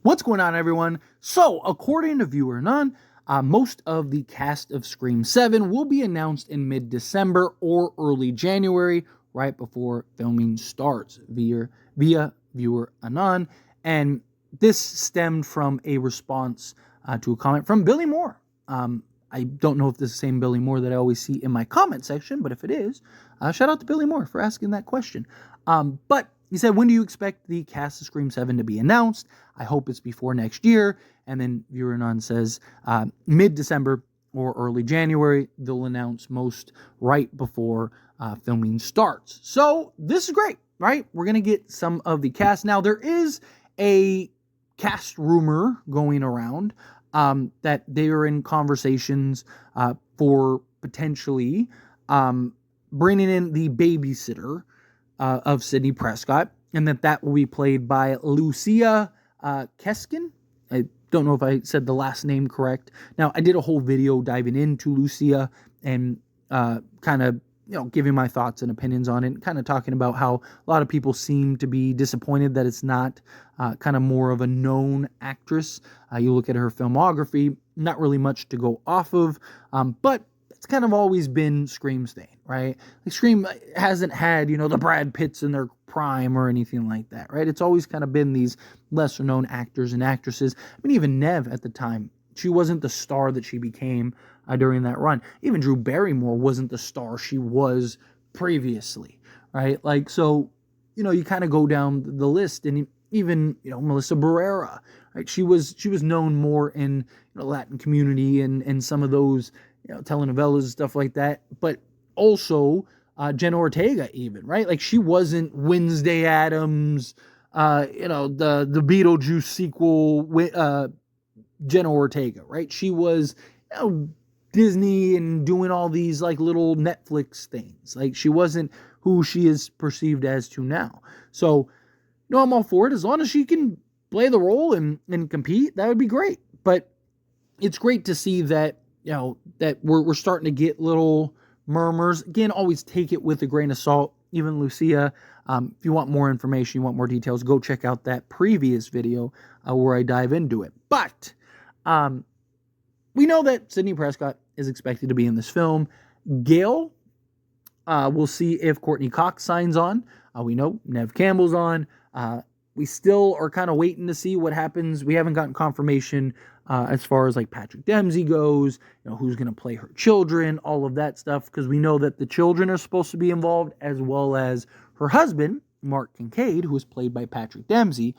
What's going on, everyone? So, according to Viewer None, most of the cast of Scream 7 will be announced in mid-December or early January, right before filming starts via Viewer Anon. And this stemmed from a response to a comment from Billy Moore. I don't know if this is the same Billy Moore that I always see in my comment section, but if it is, shout out to Billy Moore for asking that question. But he said, when do you expect the cast of Scream 7 to be announced? I hope it's before next year. And then Viewer None says mid-December or early January. They'll announce most right before filming starts. So this is great, right? We're going to get some of the cast. Now, there is a cast rumor going around that they are in conversations for potentially bringing in the babysitter of Sidney Prescott, and that will be played by Lucia Keskin. I don't know if I said the last name correct. Now, I did a whole video diving into Lucia and kind of, giving my thoughts and opinions on it, kind of talking about how a lot of people seem to be disappointed that it's not kind of more of a known actress. You look at her filmography, not really much to go off of, but it's kind of always been Scream's thing, right? Like Scream hasn't had, the Brad Pitts in their prime or anything like that, right? It's always kind of been these lesser known actors and actresses. I mean, even Nev at the time, she wasn't the star that she became during that run. Even Drew Barrymore wasn't the star she was previously, right? Like, so, you kind of go down the list, and even, Melissa Barrera, right? She was known more in the Latin community and some of those, telenovelas and stuff like that, but also Jenna Ortega even, right? Like, she wasn't Wednesday Addams, the Beetlejuice sequel, Jenna Ortega, right? She was, Disney and doing all these like little Netflix things. Like, she wasn't who she is perceived as to now. So, I'm all for it. As long as she can play the role and compete, that would be great. But it's great to see that, that we're starting to get little murmurs. Again, always take it with a grain of salt. Even Lucia, if you want more information, you want more details, go check out that previous video where I dive into it. But we know that Sidney Prescott is expected to be in this film. Gale, we'll see if Courtney Cox signs on. We know Nev Campbell's on. We still are kind of waiting to see what happens. We haven't gotten confirmation as far as like Patrick Dempsey goes, who's going to play her children, all of that stuff, because we know that the children are supposed to be involved, as well as her husband, Mark Kincaid, who is played by Patrick Dempsey.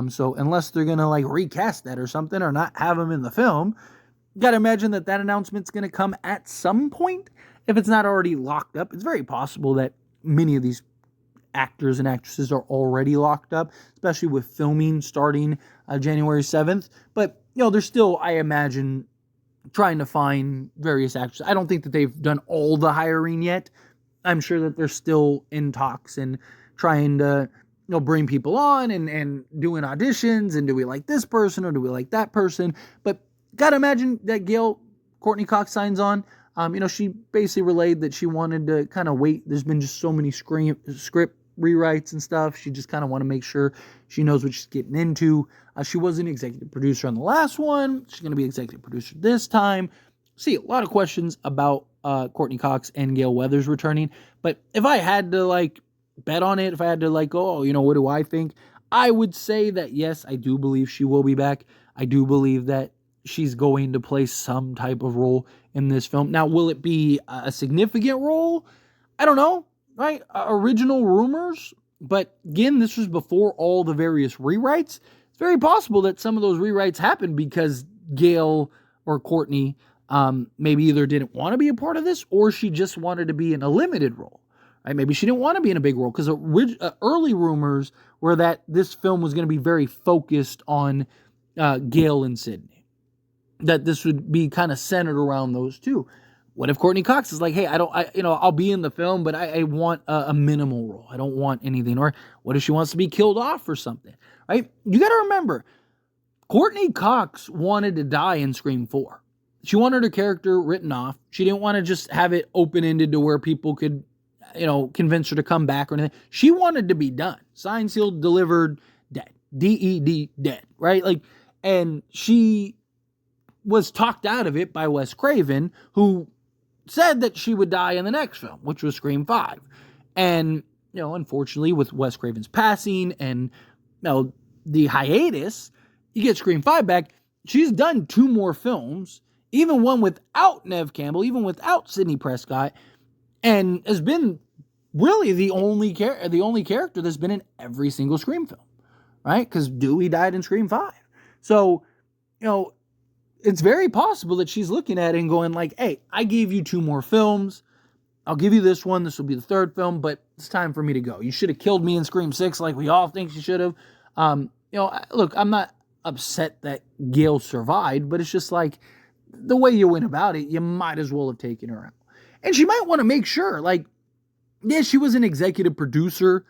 So unless they're going to like recast that or something, or not have him in the film, you got to imagine that announcement's going to come at some point. If it's not already locked up, it's very possible that many of these actors and actresses are already locked up, especially with filming starting January 7th. But, they're still, I imagine, trying to find various actors. I don't think that they've done all the hiring yet. I'm sure that they're still in talks and trying to, bring people on and doing auditions, and do we like this person or do we like that person? But gotta imagine that Courtney Cox signs on. She basically relayed that she wanted to kind of wait. There's been just so many script rewrites and stuff. She just kind of want to make sure she knows what she's getting into. She was an executive producer on the last one. She's going to be executive producer this time. See, a lot of questions about Courtney Cox and Gale Weathers returning. But if I had to bet on it, if I had to go, what do I think? I would say that yes, I do believe she will be back. I do believe that she's going to play some type of role in this film. Now, will it be a significant role? I don't know, right? Original rumors. But again, this was before all the various rewrites. It's very possible that some of those rewrites happened because Gale or Courtney maybe either didn't want to be a part of this, or she just wanted to be in a limited role. Right? Maybe she didn't want to be in a big role, because early rumors were that this film was going to be very focused on Gale and Sidney. That this would be kind of centered around those two. What if Courtney Cox is like, hey, I'll be in the film, but I want a minimal role. I don't want anything. Or what if she wants to be killed off or something, right? You got to remember, Courtney Cox wanted to die in Scream 4. She wanted her character written off. She didn't want to just have it open-ended to where people could, convince her to come back or anything. She wanted to be done. Signed, sealed, delivered, dead. D-E-D, dead, right? Like, and she was talked out of it by Wes Craven, who said that she would die in the next film, which was Scream 5. And, unfortunately, with Wes Craven's passing and, the hiatus, you get Scream 5 back. She's done 2 more films, even one without Neve Campbell, even without Sidney Prescott, and has been really the only character that's been in every single Scream film, right? Because Dewey died in Scream 5. So, it's very possible that she's looking at it and going like, hey, I gave you 2 more films. I'll give you this one. This will be the 3rd film, but it's time for me to go. You should have killed me in Scream 6 like we all think you should have. Look, I'm not upset that Gail survived, but it's just like the way you went about it, you might as well have taken her out. And she might want to make sure, like, yeah, she was an executive producer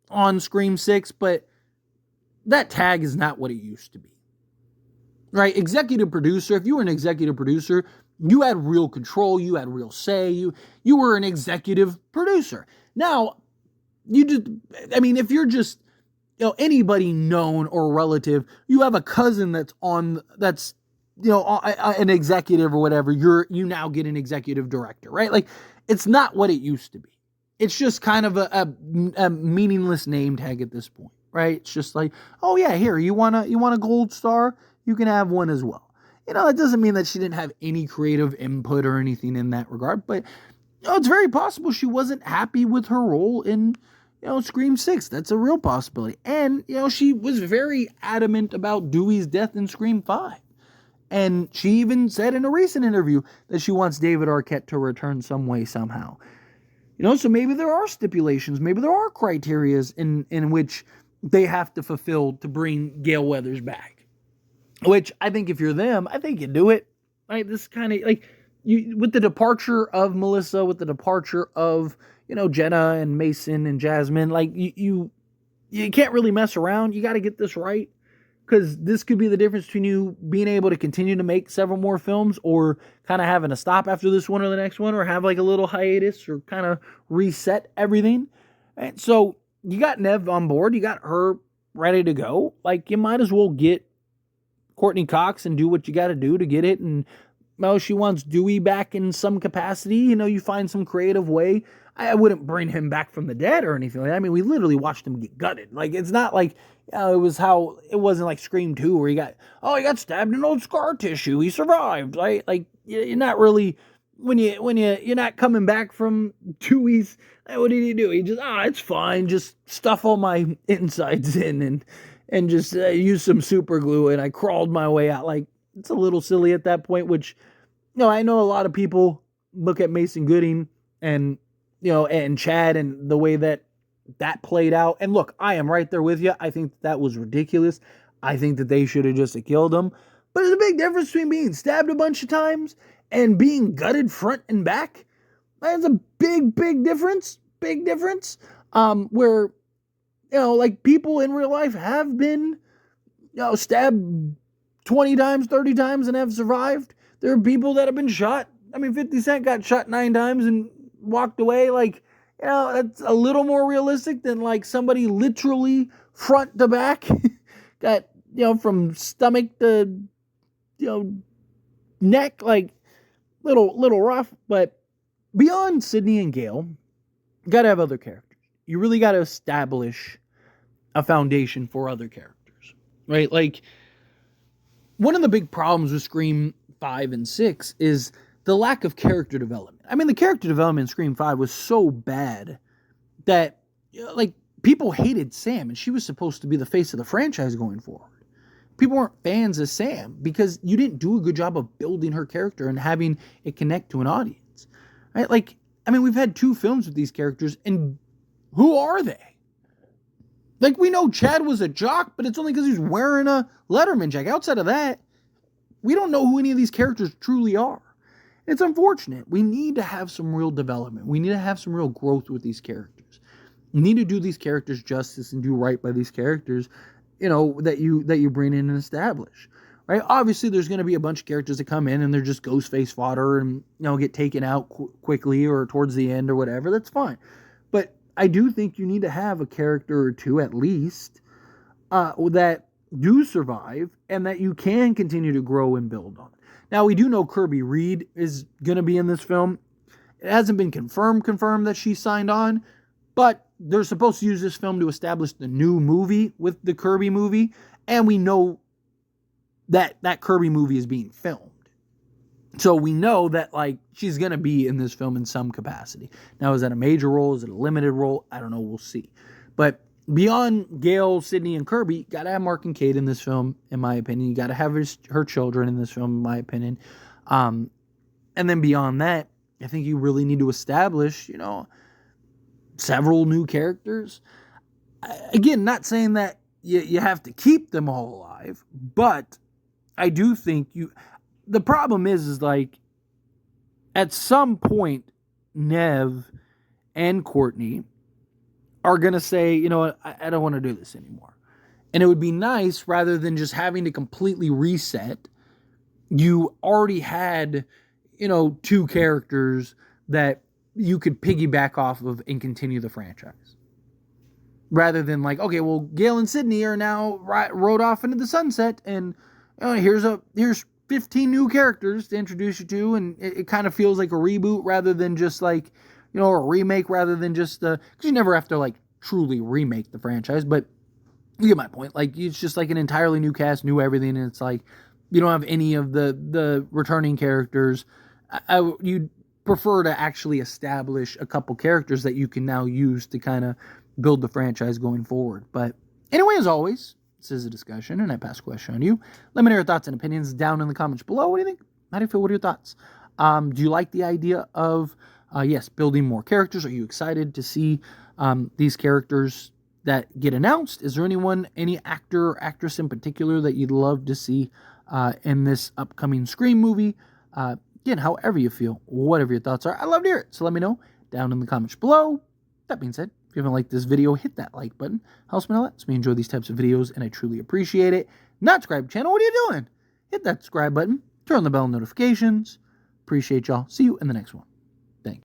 on Scream 6, but that tag is not what it used to be. Right? Executive producer, if you were an executive producer, you had real control, you had real say, you were an executive producer. Now, if you're just, anybody known or relative, you have a cousin that's an executive or whatever, you now get an executive director, right? Like, it's not what it used to be. It's just kind of a meaningless name tag at this point, right? It's just like, oh yeah, here, you want a gold star? You can have one as well. It doesn't mean that she didn't have any creative input or anything in that regard, but it's very possible she wasn't happy with her role in, Scream 6. That's a real possibility. And, she was very adamant about Dewey's death in Scream 5. And she even said in a recent interview that she wants David Arquette to return some way, somehow. So maybe there are stipulations, maybe there are criterias in which they have to fulfill to bring Gale Weathers back. Which I think if you're them, I think you do it. Right? This kind of like with the departure of Melissa, with the departure of Jenna and Mason and Jasmine, like you can't really mess around. You got to get this right, because this could be the difference between you being able to continue to make several more films, or kind of having to stop after this one or the next one, or have like a little hiatus, or kind of reset everything. And so you got Neve on board, you got her ready to go. Like, you might as well get Courtney Cox and do what you got to do to get it. And she wants Dewey back in some capacity. You find some creative way. I wouldn't bring him back from the dead or anything like that. I mean, we literally watched him get gutted. Like, it's not like it wasn't like Scream 2 where he got stabbed in old scar tissue. He survived, right? Like, you're not really, when you're not coming back from Dewey's, what did he do? He just, it's fine. Just stuff all my insides in and just use some super glue, and I crawled my way out. Like, it's a little silly at that point, which, I know a lot of people look at Mason Gooding and, and Chad and the way that played out. And look, I am right there with you. I think that was ridiculous. I think that they should have just killed him. But there's a big difference between being stabbed a bunch of times and being gutted front and back. That's a big, big difference. Big difference. Where, like, people in real life have been, stabbed 20 times, 30 times and have survived. There are people that have been shot. I mean, 50 Cent got shot 9 times and walked away. Like, that's a little more realistic than, like, somebody literally front to back got, from stomach to, neck, like, little rough. But beyond Sidney and Gale, you got to have other characters. You really got to establish a foundation for other characters, right? Like, one of the big problems with Scream 5 and 6 is the lack of character development. I mean, the character development in Scream 5 was so bad that, like, people hated Sam, and she was supposed to be the face of the franchise going forward. People weren't fans of Sam because you didn't do a good job of building her character and having it connect to an audience, right? Like, I mean, we've had 2 films with these characters, and who are they? Like, we know Chad was a jock, but it's only because he's wearing a Letterman jacket. Outside of that, we don't know who any of these characters truly are. It's unfortunate. We need to have some real development. We need to have some real growth with these characters. You need to do these characters justice and do right by these characters, that you bring in and establish. Right? Obviously, there's going to be a bunch of characters that come in and they're just Ghostface fodder and, get taken out quickly or towards the end or whatever. That's fine. But I do think you need to have a character or 2 at least that do survive and that you can continue to grow and build on. Now, we do know Kirby Reed is going to be in this film. It hasn't been confirmed that she signed on, but they're supposed to use this film to establish the new movie with the Kirby movie, and we know that that Kirby movie is being filmed. So we know that, like, she's going to be in this film in some capacity. Now, is that a major role? Is it a limited role? I don't know. We'll see. But beyond Gale, Sydney, and Kirby, you got to have Mark and Kate in this film, in my opinion. You got to have her children in this film, in my opinion. And then beyond that, I think you really need to establish, you know, several new characters. Again, not saying that you have to keep them all alive, but I do think the problem is like, at some point, Nev and Courtney are going to say, you know what, I don't want to do this anymore. And it would be nice, rather than just having to completely reset, you already had, you know, two characters that you could piggyback off of and continue the franchise. Rather than like, okay, well, Gale and Sydney are now rode off into the sunset, and here's 15 new characters to introduce you to, and it kind of feels like a reboot rather than just like, you know, a remake rather than just because you never have to like truly remake the franchise, but you get my point. Like, it's just like an entirely new cast, new everything, and it's like you don't have any of the returning characters. You'd prefer to actually establish a couple characters that you can now use to kind of build the franchise going forward. But anyway, as always, this is a discussion, and I pass the question on you. Let me know your thoughts and opinions down in the comments below. What do you think? How do you feel? What are your thoughts? Do you like the idea of, yes, building more characters? Are you excited to see these characters that get announced? Is there any actor or actress in particular that you'd love to see in this upcoming Scream movie? Again, however you feel, whatever your thoughts are, I love to hear it. So let me know down in the comments below. That being said, if you haven't liked this video, hit that like button. Helps me a lot. Lets me enjoy these types of videos, and I truly appreciate it. Not subscribe to the channel. What are you doing? Hit that subscribe button. Turn on the bell notifications. Appreciate y'all. See you in the next one.